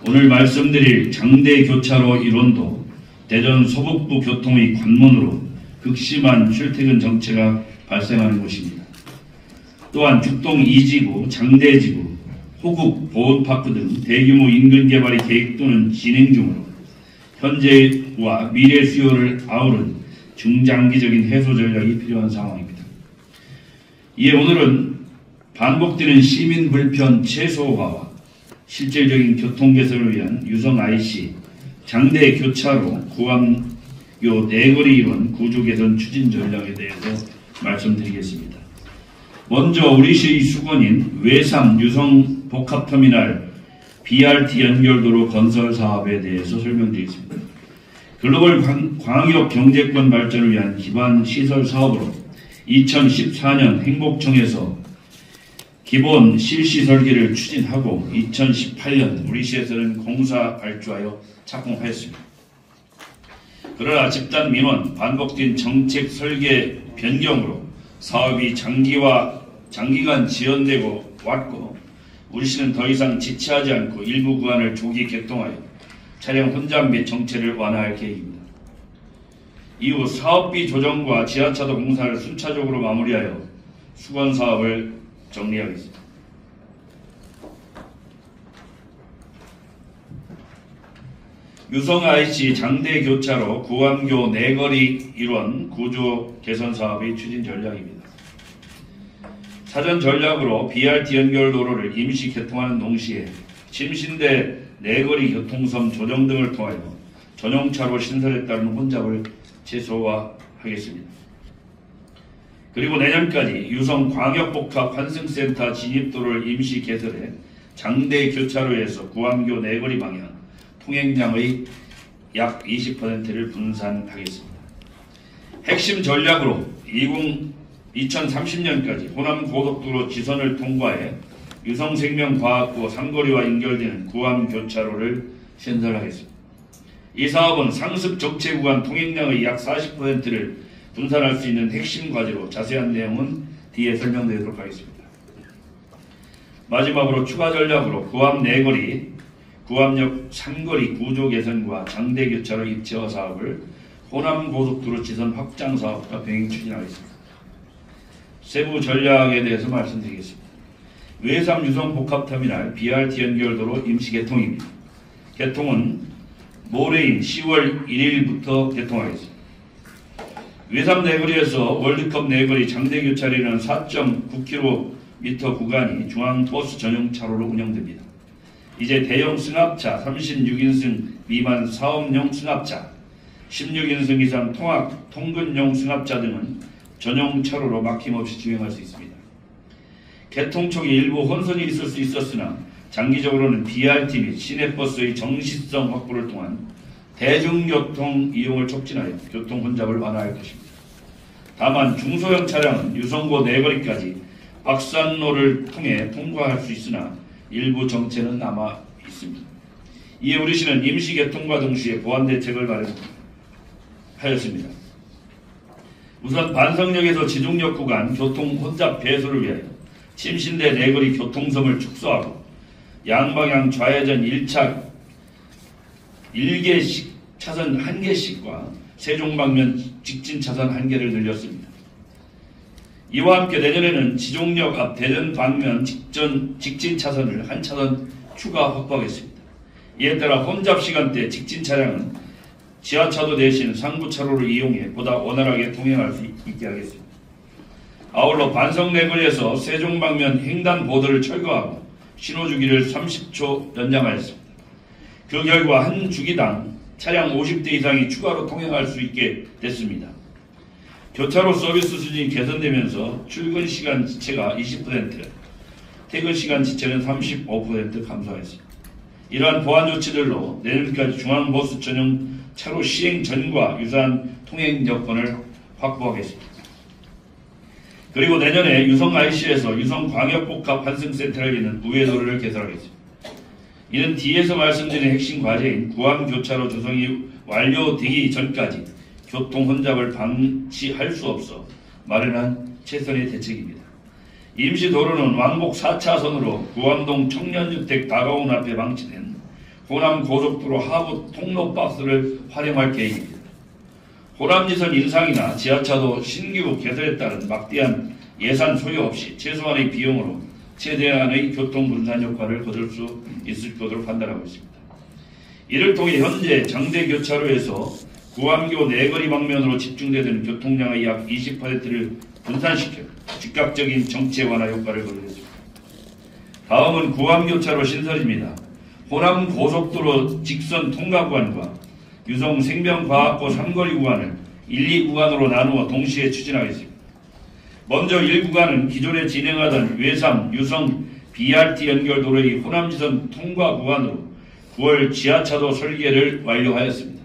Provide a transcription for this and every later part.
오늘 말씀드릴 장대교차로 이론도 대전 서북부 교통의 관문으로 극심한 출퇴근 정체가 발생하는 곳입니다. 또한 죽동 2지구, 장대지구, 호국, 보은파크 등 대규모 인근 개발이 계획 또는 진행 중으로 현재와 미래 수요를 아우른 중장기적인 해소 전략이 필요한 상황입니다. 이에 오늘은 반복되는 시민 불편 최소화와 실질적인 교통 개선을 위한 유성 IC, 장대 교차로, 구암교 내거리 일원 구조 개선 추진 전략에 대해서 말씀드리겠습니다. 먼저 우리시의 수건인 외삼 유성 복합터미널 BRT 연결도로 건설 사업에 대해서 설명드리겠습니다. 글로벌 광역 경제권 발전을 위한 기반 시설 사업으로 2014년 행복청에서 기본 실시 설계를 추진하고 2018년 우리시에서는 공사 발주하여 착공하였습니다. 그러나 집단 민원, 반복된 정책 설계 변경으로 사업이 장기간 지연되고 왔고 우리시는 더 이상 지체하지 않고 일부 구간을 조기 개통하여 차량 혼잡 및 정체를 완화할 계획입니다. 이후 사업비 조정과 지하차도 공사를 순차적으로 마무리하여 수건 사업을 정리하겠습니다. 유성 IC 장대 교차로 구암교 내거리 일원 구조 개선 사업의 추진 전략입니다. 사전 전략으로 BRT 연결 도로를 임시 개통하는 동시에 침신대 내거리 교통섬 조정 등을 통하여 전용차로 신설에 따른 혼잡을 최소화하겠습니다. 그리고 내년까지 유성 광역복합 환승센터 진입도로를 임시 개설해 장대 교차로에서 구암교 내거리 방향 통행량의 약 20%를 분산하겠습니다. 핵심 전략으로 2030년까지 호남고속도로 지선을 통과해 유성생명과학고 삼거리와 연결되는 구암교차로를 신설하겠습니다. 이 사업은 상습 정체 구간 통행량의 약 40%를 분산할 수 있는 핵심 과제로 자세한 내용은 뒤에 설명드리도록 하겠습니다. 마지막으로 추가 전략으로 구암 내거리, 구암역 삼거리 구조 개선과 장대교차로 입체화 사업을 호남고속도로 지선 확장 사업과 병행 추진하겠습니다. 세부 전략에 대해서 말씀드리겠습니다. 외삼 유성 복합터미널 BRT 연결도로 임시 개통입니다. 개통은 모레인 10월 1일부터 개통하겠습니다. 외삼 내거리에서 월드컵 내거리 장대교차로는 4.9km 구간이 중앙버스 전용 차로로 운영됩니다. 이제 대형 승합차, 36인승 미만 사업용 승합차, 16인승 이상 통근용 승합차 등은 전용 차로로 막힘없이 주행할 수 있습니다. 개통 초기 일부 혼선이 있을 수 있었으나 장기적으로는 BRT 및 시내버스의 정시성 확보를 통한 대중교통 이용을 촉진하여 교통 혼잡을 완화할 것입니다. 다만 중소형 차량은 유성고 내거리까지 박산로를 통해 통과할 수 있으나 일부 정체는 남아 있습니다. 이에 우리시는 임시 개통과 동시에 보완 대책을 마련하였습니다. 우선 반성역에서 지중역 구간 교통 혼잡 배소를 위하여 침신대 내거리 교통섬을 축소하고 양방향 좌회전 1개씩 차선 1개씩과 세종방면 직진 차선 1개를 늘렸습니다. 이와 함께 내년에는 지종역 앞 대전 방면 직진 차선을 1차선 추가 확보하겠습니다. 이에 따라 혼잡 시간대 직진 차량은 지하차도 대신 상부차로를 이용해 보다 원활하게 통행할 수 있게 하겠습니다. 아울러 반성 내거리에서 세종방면 횡단보도를 철거하고 신호주기를 30초 연장하였습니다. 그 결과 한 주기당 차량 50대 이상이 추가로 통행할 수 있게 됐습니다. 교차로 서비스 수준이 개선되면서 출근 시간 지체가 20%, 퇴근 시간 지체는 35% 감소하였습니다. 이러한 보완 조치들로 내년까지 중앙버스 전용 차로 시행 전과 유사한 통행 여건을 확보하겠습니다. 그리고 내년에 유성 IC에서 유성 광역복합 환승센터를 잇는 우회도로를 개설하겠습니다. 이는 뒤에서 말씀드린 핵심 과제인 구암교차로 조성이 완료되기 전까지 교통 혼잡을 방치할 수 없어 마련한 최선의 대책입니다. 임시도로는 왕복 4차선으로 구암동 청년주택 다가온 앞에 방치된 호남고속도로 하부 통로박스를 활용할 계획입니다. 호남지선 인상이나 지하차도 신규 개설에 따른 막대한 예산 소요 없이 최소한의 비용으로 최대한의 교통분산 효과를 거둘 수 있을 것으로 판단하고 있습니다. 이를 통해 현재 장대교차로에서 구암교 내거리 방면으로 집중되는 교통량의 약 20%를 분산시켜 즉각적인 정체 완화 효과를 거두겠습니다. 다음은 구암교차로 신설입니다. 호남고속도로 직선 통과 구간과 유성 생명과학고 삼거리 구간을 1, 2구간으로 나누어 동시에 추진하겠습니다. 먼저 1구간은 기존에 진행하던 외삼, 유성, BRT 연결도로의 호남지선 통과 구간으로 9월 지하차도 설계를 완료하였습니다.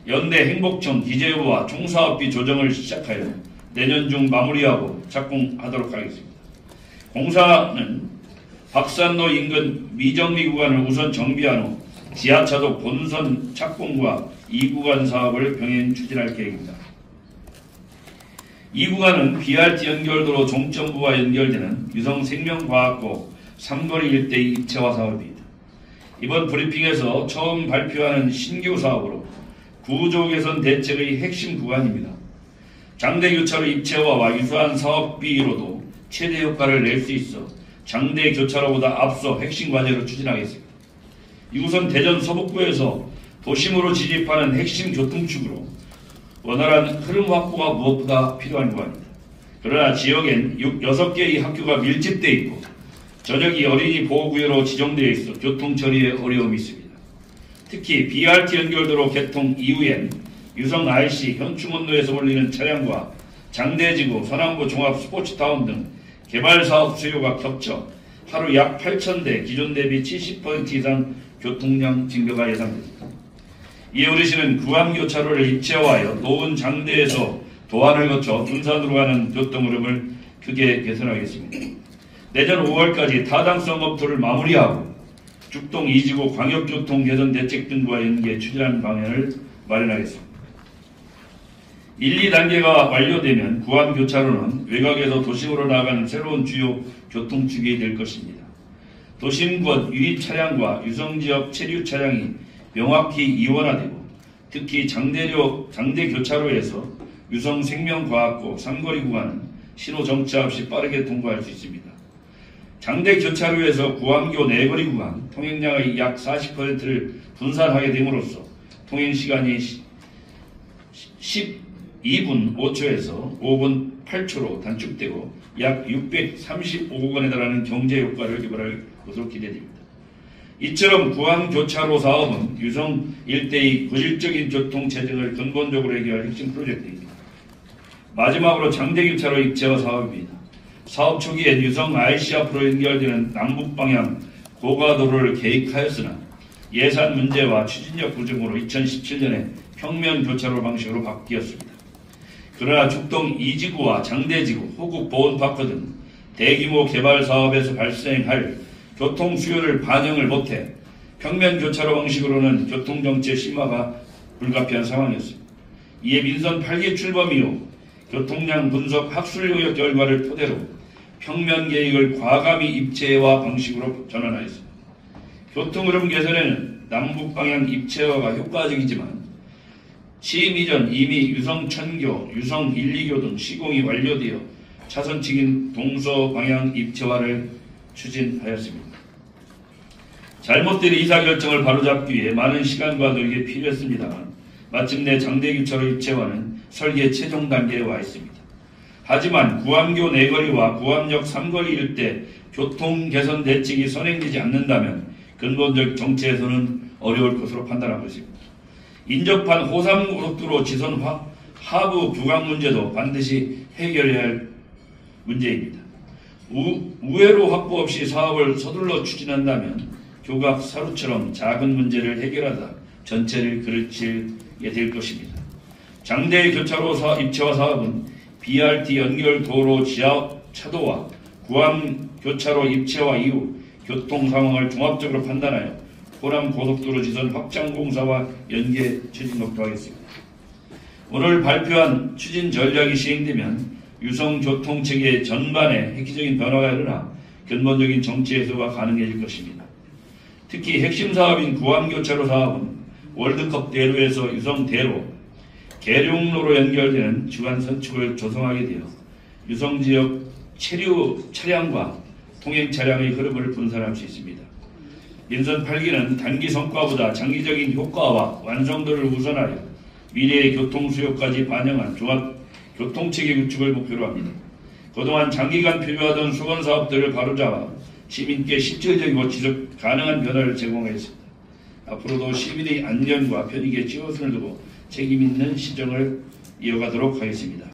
연내 행복청 기재부와 총사업비 조정을 시작하여 내년 중 마무리하고 착공하도록 하겠습니다. 공사는 박산로 인근 미정리 구간을 우선 정비한 후 지하차도 본선 착공과 2구간 사업을 병행 추진할 계획입니다. 2구간은 BRT 연결도로 종점부와 연결되는 유성생명과학고 삼거리 일대의 입체화 사업입니다. 이번 브리핑에서 처음 발표하는 신규 사업으로 구조개선 대책의 핵심 구간입니다. 장대교차로 입체화와 유사한 사업비로도 최대 효과를 낼 수 있어 장대교차로보다 앞서 핵심 과제로 추진하겠습니다. 이곳은 대전 서북부에서 도심으로 진입하는 핵심 교통축으로 원활한 흐름 확보가 무엇보다 필요한 구간입니다. 그러나 지역엔 6개의 학교가 밀집되어 있고 전역이 어린이 보호구역으로 지정되어 있어 교통 처리에 어려움이 있습니다. 특히 BRT 연결도로 개통 이후엔 유성 RC 현충원로에서 몰리는 차량과 장대지구, 서남부 종합 스포츠타운 등 개발사업 수요가 겹쳐 하루 약 8,000대, 기존 대비 70% 이상 교통량 증가가 예상됩니다. 이에 우리시는 구암교차로를 입체화하여 노은 장대에서 도안을 거쳐 군산으로 가는 교통 흐름을 크게 개선하겠습니다. 내년 5월까지 타당성 검토를 마무리하고 죽동 2지구 광역교통 개선 대책 등과 연계해 추진하는 방향을 마련하겠습니다. 1, 2단계가 완료되면 구암교차로는 외곽에서 도심으로 나가는 새로운 주요 교통축이 될 것입니다. 도심권 유입 차량과 유성지역 체류 차량이 명확히 이원화되고 특히 장대교차로에서 유성생명과학고 삼거리 구간은 신호 정차 없이 빠르게 통과할 수 있습니다. 장대교차로에서 구암교 내거리 구간 통행량의 약 40%를 분산하게 됨으로써 통행시간이 12분 5초에서 5분 8초로 단축되고 약 635억 원에 달하는 경제효과를 유발할 것으로 기대됩니다. 이처럼 구암교차로 사업은 유성 일대의 구질적인 교통체증을 근본적으로 해결할 핵심 프로젝트입니다. 마지막으로 장대교차로 입체화 사업입니다. 사업 초기엔 유성 RC 앞으로 연결되는 남북방향 고가도로를 계획하였으나 예산 문제와 추진력 부족으로 2017년에 평면교차로 방식으로 바뀌었습니다. 그러나 죽동 2지구와 장대지구, 호국 보온파크 등 대규모 개발 사업에서 발생할 교통 수요를 반영을 못해 평면교차로 방식으로는 교통정체 심화가 불가피한 상황이었습니다. 이에 민선 8기 출범 이후 교통량 분석 학술 요약 결과를 토대로 평면 계획을 과감히 입체화 방식으로 전환하였습니다. 교통흐름 개선에는 남북방향 입체화가 효과적이지만 취임 이전 이미 유성 천교, 유성 1, 2교 등 시공이 완료되어 차선측인 동서방향 입체화를 추진하였습니다. 잘못된 의사결정을 바로잡기 위해 많은 시간과 노력이 필요했습니다만 마침내 장대교차로 입체화는 설계 최종 단계에 와 있습니다. 하지만 구암교 내거리와 구암역 삼거리 일대 교통 개선 대책이 선행되지 않는다면 근본적 정체에서는 어려울 것으로 판단하고 있습니다. 인접한 호삼고속도로 지선 하부 규각 문제도 반드시 해결해야 할 문제입니다. 우회로 확보 없이 사업을 서둘러 추진한다면 교각 사루처럼 작은 문제를 해결하다 전체를 그르치게 될 것입니다. 장대교차로 입체화 사업은 BRT 연결 도로 지하차도와 구암교차로 입체화 이후 교통 상황을 종합적으로 판단하여 호남고속도로 지선 확장 공사와 연계 추진 검토하겠습니다. 오늘 발표한 추진 전략이 시행되면 유성교통체계 전반에 획기적인 변화가 일어나 근본적인 정치 해소가 가능해질 것입니다. 특히 핵심 사업인 구암교차로 사업은 월드컵 대로에서 유성대로, 계룡로로 연결되는 주간 선축을 조성하게 되어 유성지역 체류 차량과 통행 차량의 흐름을 분산할 수 있습니다. 민선 8기는 단기 성과보다 장기적인 효과와 완성도를 우선하여 미래의 교통수요까지 반영한 종합 교통체계 구축을 목표로 합니다. 그동안 장기간 표류하던 수건사업들을 바로잡아 시민께 실질적이고 지속 가능한 변화를 제공했습니다. 앞으로도 시민의 안전과 편익에 최우선을 두고 책임있는 시정을 이어가도록 하겠습니다.